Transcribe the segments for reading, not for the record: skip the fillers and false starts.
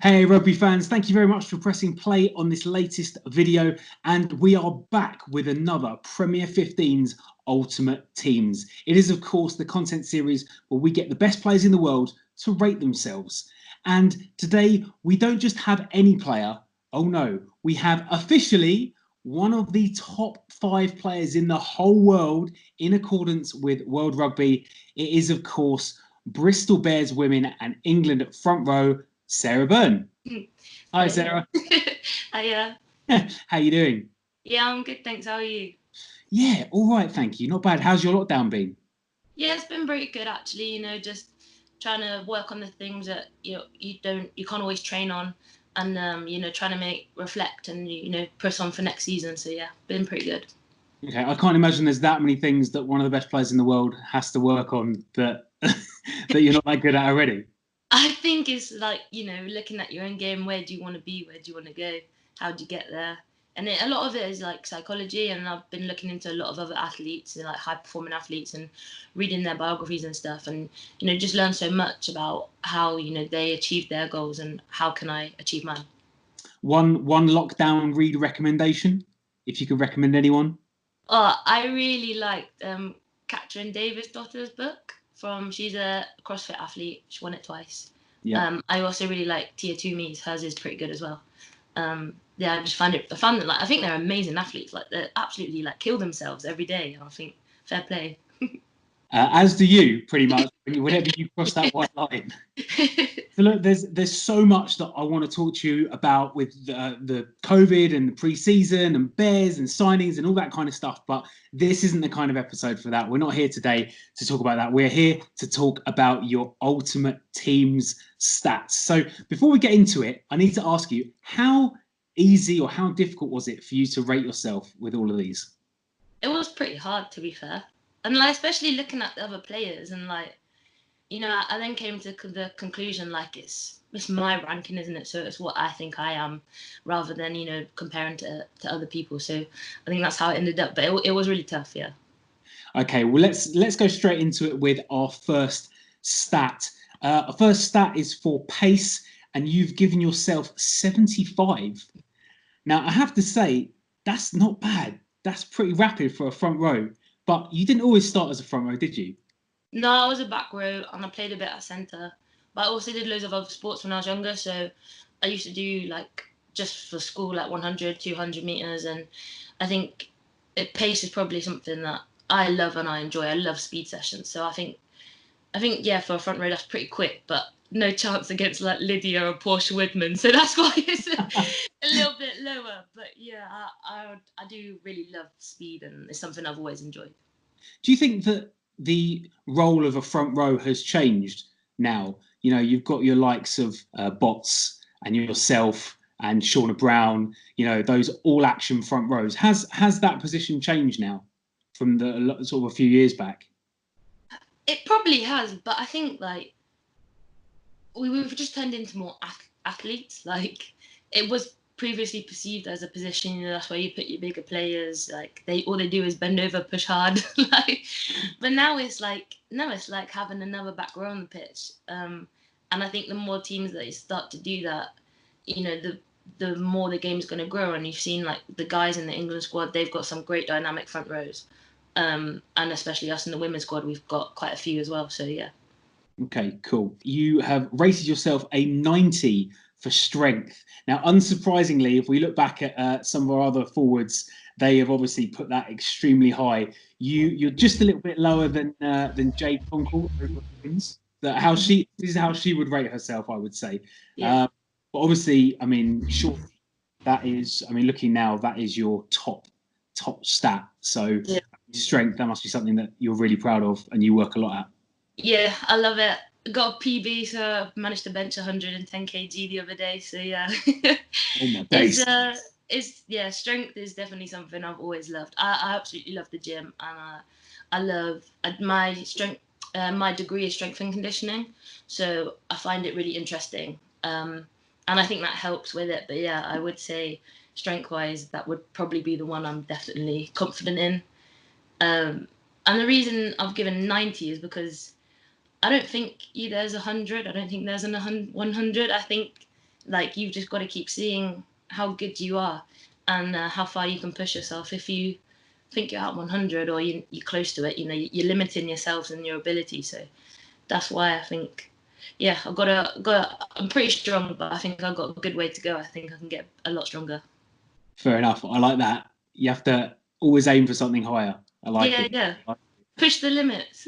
Hey rugby fans, thank you very much for pressing play on this latest video, and we are back with another Premier 15s Ultimate Teams. It is of course the content series where we get the best players in the world to rate themselves. And today we don't just have any player, oh no, we have officially one of the top 5 players in the whole world in accordance with World Rugby. It is of course Bristol Bears women and England front row, Sarah Bern. Hi, Sarah. Hiya. How you doing? Yeah, I'm good, thanks. How are you? Yeah, all right, thank you. Not bad. How's your lockdown been? Yeah, it's been pretty good actually. Just trying to work on the things that you can't always train on, and trying to reflect and press on for next season. So yeah, been pretty good. Okay, I can't imagine there's that many things that one of the best players in the world has to work on that that you're not that good at already. I think it's like looking at your own game. Where do you want to be? Where do you want to go? How do you get there? And a lot of it is like psychology, and I've been looking into a lot of other athletes and like high performing athletes and reading their biographies and stuff, and just learn so much about how they achieved their goals and how can I achieve mine. One lockdown read recommendation, if you could recommend anyone. I really liked Catherine Davis-Daughter's book. She's a CrossFit athlete. She won it twice. Yeah. I also really like Tia Toomey's. Hers is pretty good as well. Yeah, I found them like, I think they're amazing athletes. Like they absolutely like kill themselves every day. I think fair play. As do you, pretty much, whenever you cross that white line. So look, there's so much that I want to talk to you about with the COVID and the pre-season and Bears and signings and all that kind of stuff. But this isn't the kind of episode for that. We're not here today to talk about that. We're here to talk about your ultimate team's stats. So before we get into it, I need to ask you, how easy or how difficult was it for you to rate yourself with all of these? It was pretty hard, to be fair, and like especially looking at the other players and like I then came to the conclusion like it's my ranking, isn't it? So it's what I think I am, rather than comparing to other people. So I think that's how it ended up. But it was really tough, yeah. Okay, well let's go straight into it with our first stat. Our first stat is for pace, and you've given yourself 75. Now I have to say that's not bad. That's pretty rapid for a front row. But you didn't always start as a front row, did you? No, I was a back row and I played a bit at centre. But I also did loads of other sports when I was younger. So I used to do like just for school like 100, 200 meters, and I think pace is probably something that I love and I enjoy. I love speed sessions. So I think yeah, for a front row that's pretty quick, but no chance against like Lydia or Portia Woodman. So that's why it's a little bit lower. But yeah, I do really love speed and it's something I've always enjoyed. Do you think that the role of a front row has changed now? You know, you've got your likes of Bots and yourself and Shauna Brown. You know, those all-action front rows. Has that position changed now from the sort of a few years back? It probably has, but I think like we've just turned into more athletes. Like it was previously perceived as a position, that's where you put your bigger players. Like all they do is bend over, push hard. Like, but now it's like no, it's like having another back row on the pitch. And I think the more teams that start to do that, the more the game's going to grow. And you've seen like the guys in the England squad, they've got some great dynamic front rows. And especially us in the women's squad, we've got quite a few as well. So yeah. Okay, cool. You have rated yourself a 90 for strength. Now, unsurprisingly, if we look back at some of our other forwards, they have obviously put that extremely high. You're just a little bit lower than Jade Conkle. This is how she would rate herself, I would say. Yeah. But obviously, I mean, sure, that is. I mean, looking now, that is your top stat. So Yeah. strength, that must be something that you're really proud of and you work a lot at. Yeah, I love it. Got a PB, so I managed to bench 110 kg the other day. So yeah, Oh my days. strength is definitely something I've always loved. I absolutely love the gym, and I love my strength. My degree is strength and conditioning, so I find it really interesting. And I think that helps with it. But yeah, I would say strength-wise, that would probably be the one I'm definitely confident in. And the reason I've given 90 is because I don't think there's 100. I don't think there's 100. I think like you've just got to keep seeing how good you are and how far you can push yourself. If you think you're at 100 or you're close to it, you know, you're limiting yourself and your ability. So that's why I think, yeah, I'm pretty strong, but I think I've got a good way to go. I think I can get a lot stronger. Fair enough. I like that. You have to always aim for something higher. I like it. Yeah. Push the limits.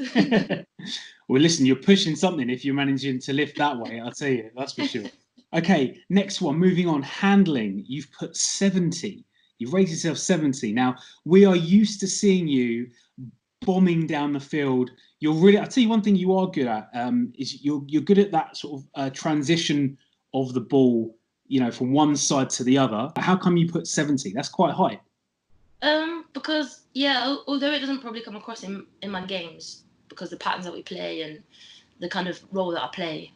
Well, listen, you're pushing something if you're managing to lift that way. I'll tell you, that's for sure. Okay, next one. Moving on, handling. You've put 70. You've rated yourself 70. Now, we are used to seeing you bombing down the field. You're really. I'll tell you one thing you are good at. Is you're good at that sort of transition of the ball. You know, from one side to the other. How come you put 70? That's quite high. Because although it doesn't probably come across in my games because the patterns that we play and the kind of role that I play,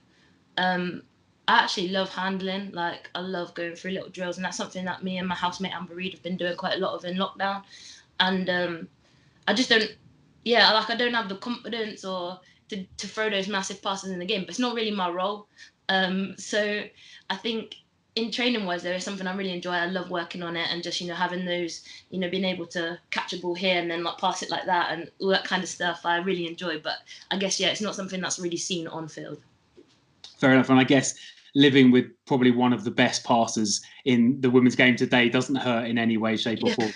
I actually love handling. Like I love going through little drills, and that's something that me and my housemate Amber Reed have been doing quite a lot of in lockdown. And I just don't, I don't have the confidence or to throw those massive passes in the game, but it's not really my role. So I think in training wise, there is something I really enjoy. I love working on it and just, you know, having those, you know, being able to catch a ball here and then like pass it like that and all that kind of stuff I really enjoy. But I guess, it's not something that's really seen on field. Fair enough. And I guess living with probably one of the best passers in the women's game today doesn't hurt in any way, shape or form.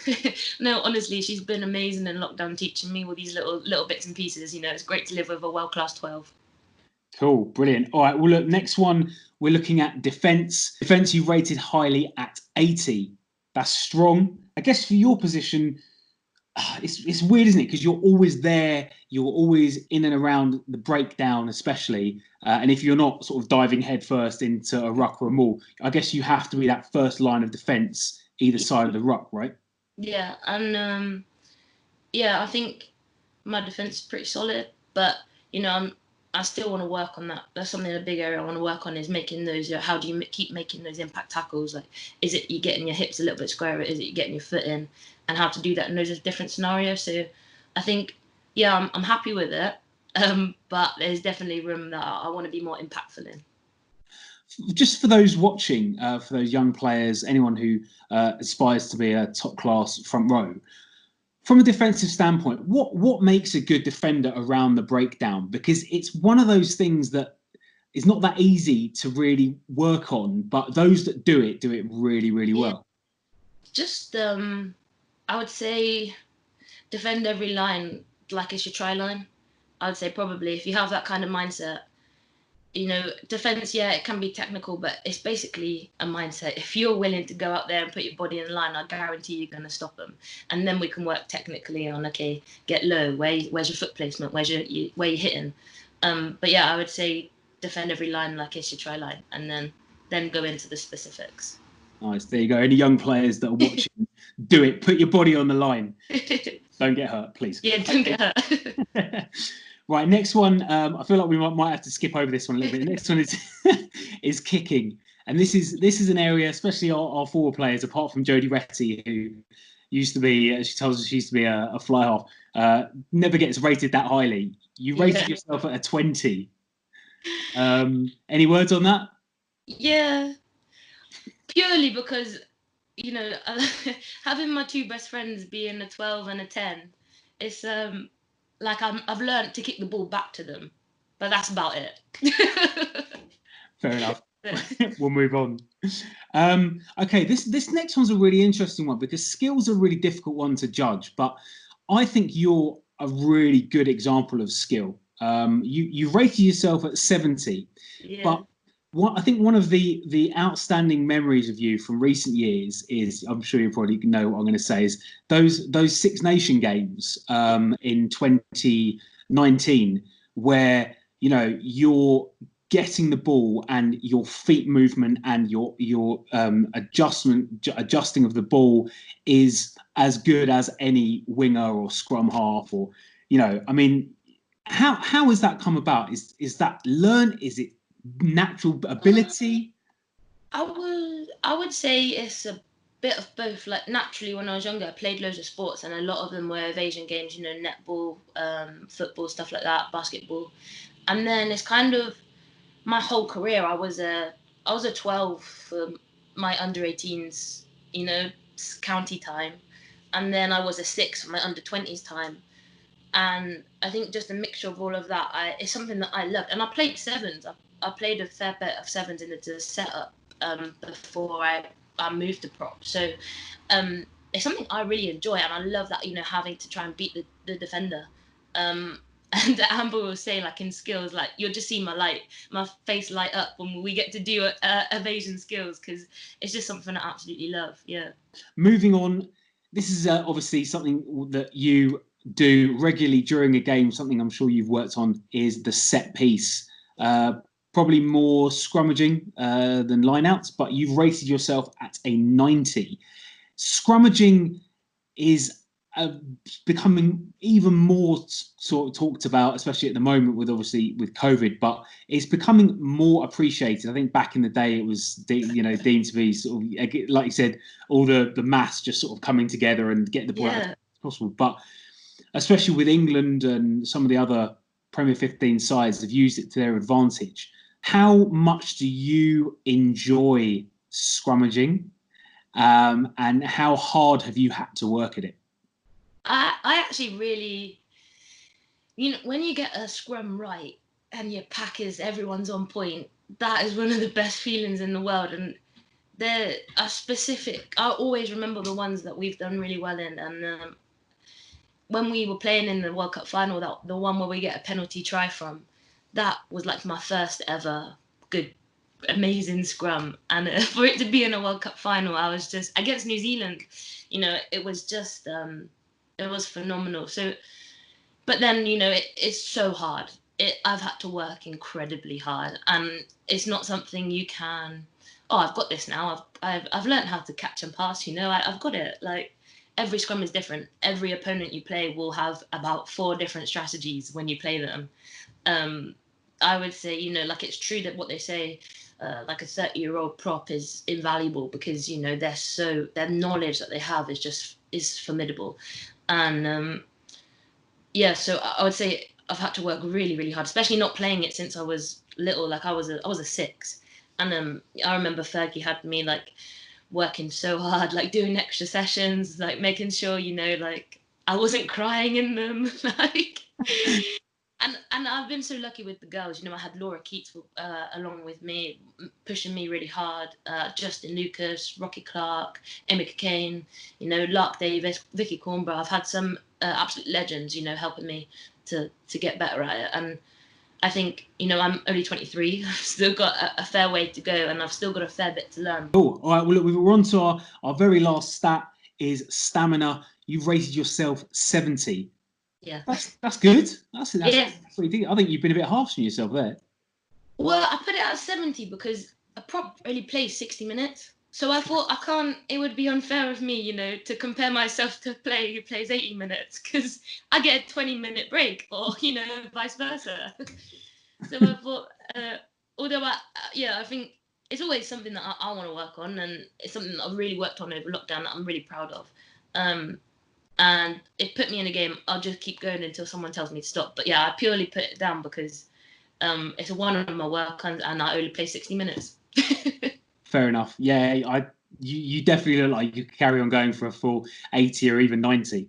No, honestly, she's been amazing in lockdown teaching me all these little bits and pieces. You know, it's great to live with a world-class 12. Cool, brilliant. All right, well, look, next one, we're looking at defence. Defence you rated highly at 80. That's strong. I guess for your position, it's weird, isn't it? Because you're always there. You're always in and around the breakdown, especially. And if you're not sort of diving headfirst into a ruck or a maul, I guess you have to be that first line of defence either side of the ruck, right? Yeah, and I think my defence is pretty solid, but you know, I still want to work on that. That's something, a big area I want to work on is making those. How do you keep making those impact tackles? Like, is it you getting your hips a little bit squarer? Is it you getting your foot in? And how to do that in those different scenarios. So, I think, I'm happy with it, but there's definitely room that I want to be more impactful in. Just for those watching, for those young players, anyone who aspires to be a top class front row. From a defensive standpoint, what makes a good defender around the breakdown? Because it's one of those things that is not that easy to really work on, but those that do it really, really well. Just, I would say defend every line like it's your try line. I would say probably if you have that kind of mindset, you know, defense, it can be technical, but it's basically a mindset. If you're willing to go out there and put your body in the line, I guarantee you're going to stop them. And then we can work technically on, okay, get low. Where's your foot placement? Where you're hitting? But I would say defend every line like it's your try line, and then go into the specifics. Nice. There you go. Any young players that are watching, do it. Put your body on the line. Don't get hurt, please. Yeah, don't get hurt. Right, next one. I feel like we might have to skip over this one a little bit. The next one is kicking, and this is an area, especially our forward players, apart from Jodie Retty, who used to be, she tells us she used to be a fly half, never gets rated that highly. You rated yourself at a 20. Any words on that? Yeah, purely because, you know, having my two best friends being a 12 and a 10, it's like I've learned to kick the ball back to them, but that's about it. Fair enough. We'll move on. Okay, this next one's a really interesting one because skill's a really difficult one to judge, but I think you're a really good example of skill. You rated yourself at 70, but I think one of the outstanding memories of you from recent years is, I'm sure you probably know what I'm going to say, is those Six Nation games in 2019 where, you know, you're getting the ball and your feet movement and your adjusting of the ball is as good as any winger or scrum half, or, you know, I mean, how has that come about? Is that learned? Is it natural ability? I would say it's a bit of both. Like, naturally, when I was younger, I played loads of sports, and a lot of them were evasion games, you know, netball, football, stuff like that, basketball. And then it's kind of my whole career, I was a I was a 12 for my under 18s, county time, and then I was a 6 for my under 20s time. And I think just a mixture of all of that is something that I loved. And I played sevens. I played a fair bit of sevens in the setup before I moved to prop. So it's something I really enjoy, and I love that, having to try and beat the defender. And Amber will say, like, in skills, like, you'll just see my face light up when we get to do evasion skills, because it's just something I absolutely love. Yeah. Moving on, this is obviously something that you do regularly during a game. Something I'm sure you've worked on is the set piece. Probably more scrummaging than lineouts, but you've rated yourself at a 90. Scrummaging is becoming even more sort of talked about, especially at the moment with COVID, but it's becoming more appreciated. I think back in the day it was deemed to be sort of, like you said, all the maths just sort of coming together and get the ball out as possible. But especially with England and some of the other Premier 15 sides have used it to their advantage. How much do you enjoy scrummaging, and how hard have you had to work at it? I actually really, when you get a scrum right and your packers, everyone's on point, that is one of the best feelings in the world. And there are specific, I always remember the ones that we've done really well in. And when we were playing in the World Cup final, the one where we get a penalty try from, that was like my first ever good, amazing scrum. And for it to be in a World Cup final, I was just, against New Zealand, it was just, it was phenomenal. So, but then, it's so hard. I've had to work incredibly hard, and it's not something you can, oh, I've got this now. I've learned how to catch and pass, I've got it. Like, every scrum is different. Every opponent you play will have about 4 different strategies when you play them. I would say, like, it's true that what they say, like a 30-year-old prop is invaluable because, their knowledge that they have is formidable. And yeah, so I would say I've had to work really, really hard, especially not playing it since I was little. Like, I was a 6, and I remember Fergie had me, like, working so hard, like doing extra sessions, like making sure, like, I wasn't crying in them, like. And I've been so lucky with the girls. I had Laura Keats along with me, pushing me really hard. Justin Lucas, Rocky Clark, Emma Cockayne, Lark Davis, Vicky Cornborough. I've had some absolute legends, helping me to get better at it. And I think, I'm only 23. I've still got a fair way to go, and I've still got a fair bit to learn. Cool. All right. Well, look, we're on to our very last stat is stamina. You've rated yourself 70. Yeah. That's good. That's yeah. pretty. I think you've been a bit harsh on yourself there. Well, I put it at 70 because a prop only plays 60 minutes. So I thought it would be unfair of me, to compare myself to a player who plays 80 minutes because I get a 20-minute break, or, vice versa. So I thought, although I think it's always something that I want to work on, and it's something that I've really worked on over lockdown that I'm really proud of. And it put me in a game. I'll just keep going until someone tells me to stop. But yeah, I purely put it down because it's one of my work, and I only play 60 minutes. Fair enough. Yeah, you definitely look like you could carry on going for a full 80 or even 90.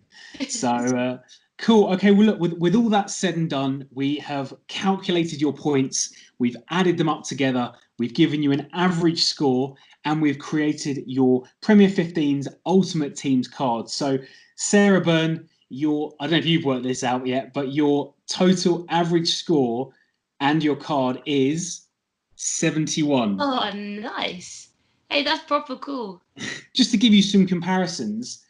So cool. Okay. Well, look, with all that said and done, we have calculated your points. We've added them up together. We've given you an average score, and we've created your Premier 15's Ultimate Teams card. So, Sarah Bern, I don't know if you've worked this out yet, but your total average score and your card is 71. Oh, nice. Hey, that's proper cool. Just to give you some comparisons,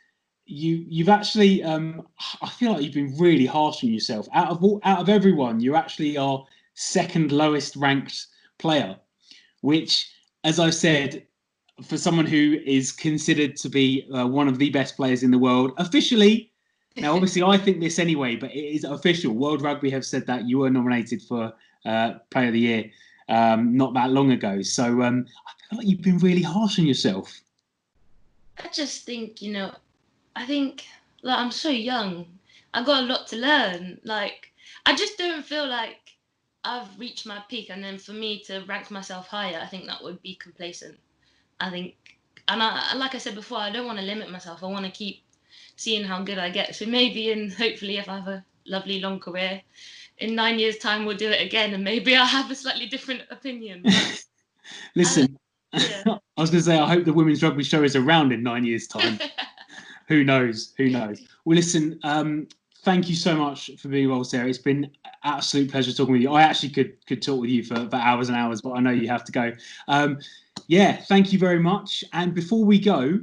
you've actually I feel like you've been really harsh on yourself. Out of everyone, you actually are second lowest ranked player, which, as I said, for someone who is considered to be one of the best players in the world officially. Now, obviously, I think this anyway, but it is official. World Rugby have said that you were nominated for Player of the Year not that long ago. So I feel like you've been really harsh on yourself. I just think, I think, like, I'm so young. I've got a lot to learn. Like, I just don't feel like I've reached my peak, and then for me to rank myself higher, I think that would be complacent. I think, and like I said before, I don't want to limit myself. I want to keep seeing how good I get. So maybe, and hopefully, if I have a lovely long career, in 9 years' time, we'll do it again, and maybe I'll have a slightly different opinion. But Listen, yeah. I was going to say, I hope the Women's Rugby Show is around in 9 years' time. Who knows? Who knows? Well, listen, thank you so much for being well, Sarah. It's been an absolute pleasure talking with you. I actually could talk with you for hours and hours, but I know you have to go. Yeah, thank you very much. And before we go,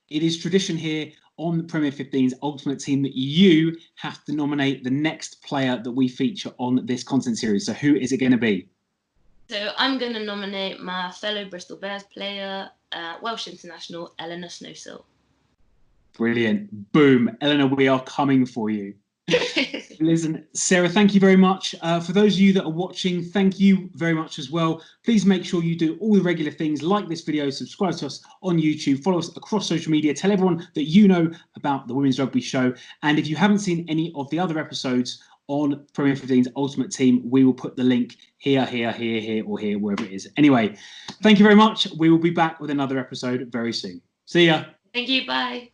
it is tradition here on the Premier 15's Ultimate Team that you have to nominate the next player that we feature on this content series. So who is it going to be? So I'm going to nominate my fellow Bristol Bears player, Welsh international Eleanor Snowsill. Brilliant. Boom. Eleanor, we are coming for you. Listen, Sarah, thank you very much. For those of you that are watching, thank you very much as well. Please make sure you do all the regular things, like this video, subscribe to us on YouTube, follow us across social media, tell everyone that you know about the Women's Rugby Show. And if you haven't seen any of the other episodes on Premier 15's Ultimate Team, we will put the link here, or here, wherever it is. Anyway, thank you very much. We will be back with another episode very soon. See ya. Thank you. Bye.